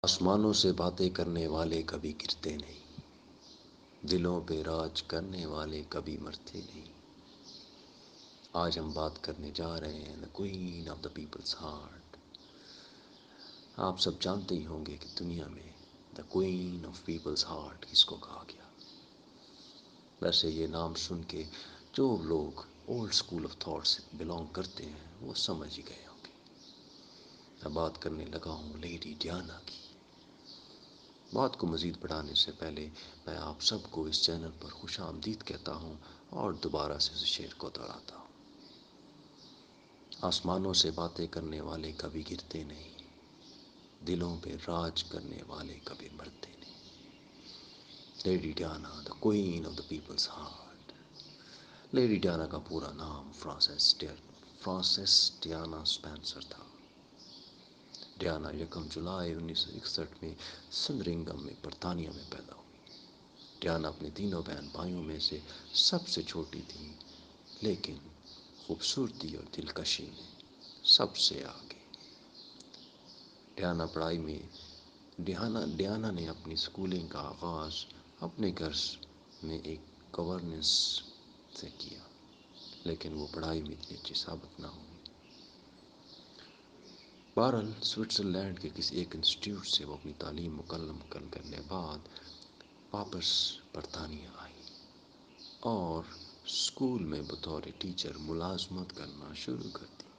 آسمانوں سے باتیں کرنے والے کبھی گرتے نہیں، دلوں پہ راج کرنے والے کبھی مرتے نہیں۔ آج ہم بات کرنے جا رہے ہیں the queen of the Peoples heart. آپ سب جانتے ہی ہوں گے کہ دنیا میں the queen of peoples heart کس کو کہا گیا۔ ویسے یہ نام سن کے جو لوگ اولڈ اسکول آف تھاٹ سے بلانگ کرتے ہیں وہ سمجھ ہی گئے ہوں گے۔ میں بات کرنے لگا ہوں لیڈی ڈیانا کی۔ بات کو مزید بڑھانے سے پہلے میں آپ سب کو اس چینل پر خوش آمدید کہتا ہوں اور دوبارہ سے اس شعر کو دہراتا ہوں۔ آسمانوں سے باتیں کرنے والے کبھی گرتے نہیں، دلوں پہ راج کرنے والے کبھی مرتے نہیں۔ Lady Diana the queen of the Peoples heart. Lady Diana کا پورا نام فرانسس ڈیانا اسپینسر تھا۔ ڈیانا 1 جولائی 1961 میں سندرنگم میں برطانیہ میں پیدا ہوئی۔ ڈیانا اپنے تینوں بہن بھائیوں میں سے سب سے چھوٹی تھی، لیکن خوبصورتی اور دلکشی میں سب سے آگے۔ ڈیانا نے اپنی اسکولنگ کا آغاز اپنے گھر میں ایک گورننس سے کیا، لیکن وہ پڑھائی میں اتنی اچھی ثابت نہ ہوئی۔ بہرحال سوئٹزرلینڈ کے کسی ایک انسٹیٹیوٹ سے وہ اپنی تعلیم مکمل کرنے بعد واپس برطانیہ آئی اور اسکول میں بطور ٹیچر ملازمت کرنا شروع کر دی۔